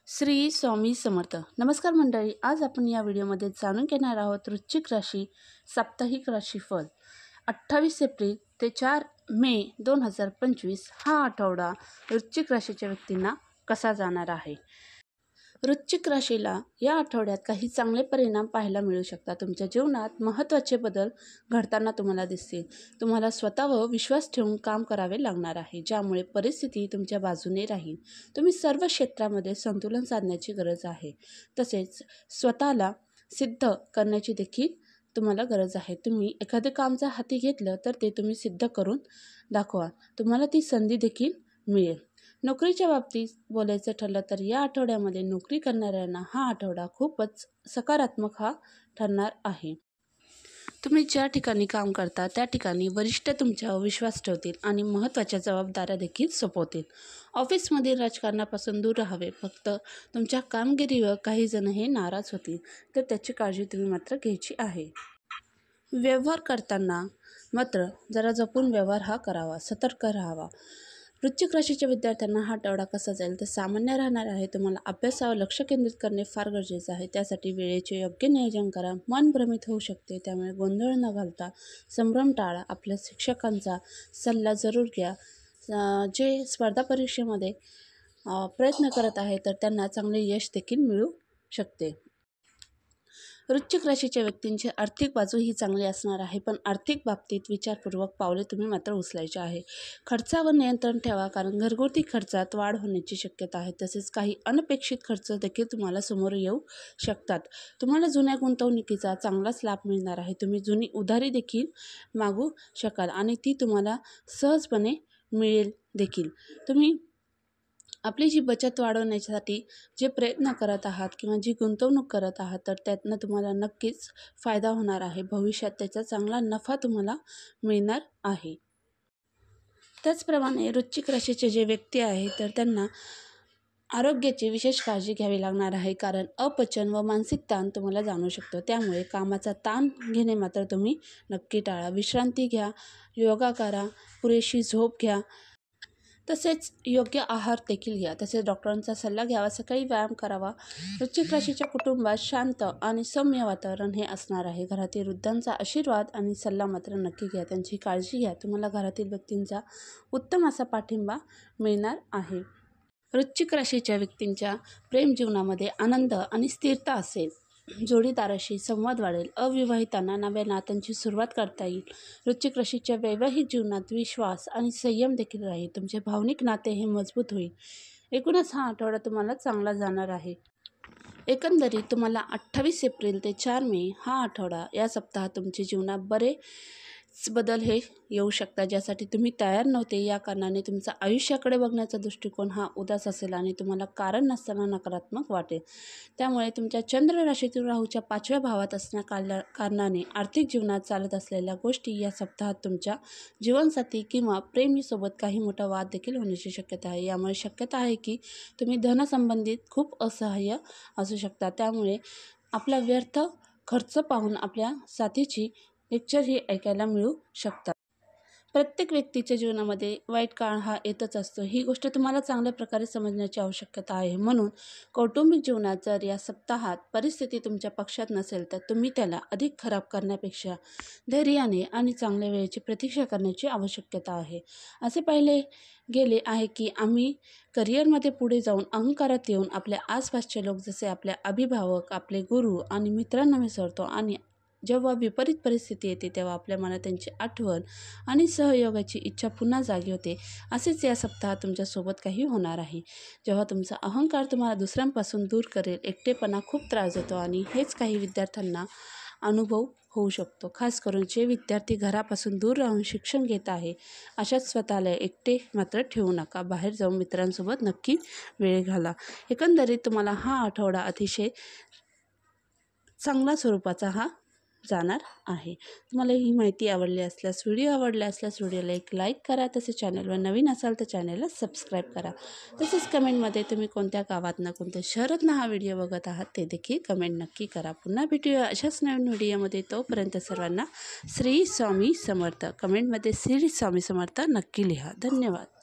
श्री स्वामी समर्थ. नमस्कार मंडळी, आज आपण या व्हिडिओमध्ये जाणून घेणार आहोत वृश्चिक राशी साप्ताहिक राशीफळ 28 एप्रिल ते 4 मे 2025 हा आठवडा वृश्चिक राशीच्या व्यक्तींना कसा जाणार आहे. वृश्चिक राशीला या आठवड्यात काही चांगले परिणाम पाहायला मिळू शकतात. तुमच्या जीवनात महत्त्वाचे बदल घडताना तुम्हाला दिसतील. तुम्हाला स्वतःवर विश्वास ठेवून काम करावे लागणार आहे, ज्यामुळे परिस्थिती तुमच्या बाजूने राहील. तुम्ही सर्व क्षेत्रामध्ये संतुलन साधण्याची गरज आहे. तसेच स्वतःला सिद्ध करण्याची देखील तुम्हाला गरज आहे. तुम्ही एखादे काम जर हाती घेतलं तर ते तुम्ही सिद्ध करून दाखवा. तुम्हाला ती संधी देखील मिळेल. नोकरीच्या बाबतीत बोलायचं ठरलं तर या आठवड्यामध्ये नोकरी करणाऱ्यांना हा आठवडा खूपच सकारात्मक ठरणार आहे. तुम्ही ज्या ठिकाणी काम करता त्या ठिकाणी वरिष्ठ तुमच्यावर विश्वास ठेवतील आणि महत्त्वाच्या जबाबदाऱ्या देखील सोपवतील. ऑफिसमधील राजकारणापासून दूर राहावे. फक्त तुमच्या कामगिरीवर काही जण हे नाराज होतील, तर त्याची काळजी तुम्ही मात्र घ्यायची आहे. व्यवहार करताना मात्र जरा जपून व्यवहार करावा, सतर्क राहावा. वृश्चिक राशीच्या विद्यार्थ्यांना हा आठवडा कसा जाईल तर सामान्य राहणार आहे. तुम्हाला अभ्यासावर लक्ष केंद्रित करणे फार गरजेचे आहे. त्यासाठी वेळेचे योग्य नियोजन करा. मन भ्रमित होऊ शकते, त्यामुळे गोंधळ न घालता संभ्रम टाळा. आपल्या शिक्षकांचा सल्ला जरूर घ्या. जे स्पर्धा परीक्षेमध्ये प्रयत्न करत आहे तर त्यांना चांगले यश देखील मिळू शकते. वृश्चिक राशीच्या व्यक्तींची आर्थिक बाजू ही चांगली असणार आहे, पण आर्थिक बाबतीत विचारपूर्वक पावले तुम्ही मात्र उचलायचे आहे. खर्चावर नियंत्रण ठेवा, कारण घरगुती खर्चात वाढ होण्याची शक्यता आहे. तसेच काही अनपेक्षित खर्च देखील तुम्हाला समोर येऊ शकतात. तुम्हाला जुन्या गुंतवणुकीचा चांगलाच लाभ मिळणार आहे. तुम्ही जुनी उधारी देखील मागू शकाल आणि ती तुम्हाला सहजपणे मिळेल देखील. तुम्ही आपली जी बचत वाढवण्यासाठी जे प्रयत्न करत आहात किंवा जी गुंतवणूक करत आहात तर त्यातनं तुम्हाला नक्कीच फायदा होणार आहे. भविष्यात त्याचा चांगला नफा तुम्हाला मिळणार आहे. त्याचप्रमाणे वृश्चिक राशीचे जे व्यक्ती आहेत तर त्यांना आरोग्याची विशेष काळजी घ्यावी लागणार आहे, कारण अपचन व मानसिक ताण तुम्हाला जाणवू शकतो. त्यामुळे कामाचा ताण घेणे मात्र तुम्ही नक्की टाळा. विश्रांती घ्या, योगा करा, पुरेशी झोप घ्या, तसेच योग्य आहार देखील घ्या. तसेच डॉक्टरांचा सल्ला घ्यावा. सकाळी व्यायाम करावा. वृश्चिक राशीच्या कुटुंबात शांत आणि सौम्य वातावरण हे असणार आहे. घरातील वृद्धांचा आशीर्वाद आणि सल्ला मात्र नक्की घ्या. त्यांची काळजी घ्या. तुम्हाला घरातील व्यक्तींचा उत्तम असा पाठिंबा मिळणार आहे. वृश्चिक राशीच्या व्यक्तींच्या प्रेम जीवनामध्ये आनंद आणि स्थिरता असेल. जोडीदाराशी संवाद वाढेल. अविवाहितांना नव्या नात्यांची सुरुवात करता येईल. वृश्चिक राशीच्या वैवाहिक जीवनात विश्वास आणि संयम देखील राहील. तुमचे भावनिक नाते हे मजबूत होईल. एकूणच हा आठवडा तुम्हाला चांगला जाणार आहे. एकंदरीत तुम्हाला 28 एप्रिल ते 4 मे हा आठवडा या सप्ताहात तुमच्या जीवनात बरेच बदल हे येऊ शकतात, ज्यासाठी तुम्ही तयार नव्हते. या कारणाने तुमचा आयुष्याकडे बघण्याचा दृष्टिकोन हा उदास असेल आणि तुम्हाला कारण नसताना नकारात्मक वाटेल. त्यामुळे तुमच्या चंद्र राशीतील राहूच्या 5व्या भावात असण्या कारणाने आर्थिक जीवनात चालत असलेल्या गोष्टी या सप्ताहात तुमच्या जीवनसाथी किंवा प्रेमीसोबत काही मोठा वाद देखील होण्याची शक्यता आहे. यामुळे शक्यता आहे की तुम्ही धनसंबंधित खूप असहाय्य असू शकता. त्यामुळे आपला व्यर्थ खर्च पाहून आपल्या साथीची लेक्चर ही ऐकायला मिळू शकतात. प्रत्येक व्यक्तीच्या जीवनामध्ये वाईट काळ हा येतच असतो. ही गोष्ट तुम्हाला चांगल्या प्रकारे समजण्याची आवश्यकता आहे. म्हणून कौटुंबिक जीवनात जर या सप्ताहात परिस्थिती तुमच्या पक्षात नसेल तर तुम्ही त्याला अधिक खराब करण्यापेक्षा धैर्याने आणि चांगल्या वेळेची प्रतीक्षा करण्याची आवश्यकता आहे. असे पाहिले गेले आहे की आम्ही करिअरमध्ये पुढे जाऊन अहंकारात येऊन आपल्या आसपासचे लोक जसे आपले अभिभावक, आपले गुरु आणि मित्रांना विसरतो आणि जेव्हा विपरीत परिस्थिती येते तेव्हा आपल्या मनात त्यांची आठवण आणि सहयोगाची इच्छा पुन्हा जागी होते. असेच या सप्ताहात तुमच्यासोबत काही होणार आहे. जेव्हा तुमचा अहंकार तुम्हाला दुसऱ्यांपासून दूर करेल. एकटेपणा खूप त्रास देतो आणि हेच काही विद्यार्थ्यांना अनुभव होऊ शकतो. खास करून जे विद्यार्थी घरापासून दूर राहून शिक्षण घेत आहे अशाच स्वतःला एकटे मात्र ठेवू नका. बाहेर जाऊन मित्रांसोबत नक्की वेळ घाला. एकंदरीत तुम्हाला हा आठवडा अतिशय चांगला स्वरूपाचा जाणार आहे. तुम्हाला ही माहिती आवडली असल्यास, व्हिडिओ आवडला असल्यास व्हिडिओला एक लाईक करा. तसेच चॅनलवर नवीन असाल तर चॅनलला सबस्क्राईब करा. तसेच कमेंटमध्ये तुम्ही कोणत्या गावातनं, कोणत्या शहरातनं हा व्हिडिओ बघत आहात ते देखील कमेंट नक्की करा. पुन्हा भेटूया अशाच नवीन व्हिडिओमध्ये. तोपर्यंत सर्वांना श्री स्वामी समर्थ. कमेंटमध्ये श्री स्वामी समर्थ नक्की लिहा. धन्यवाद.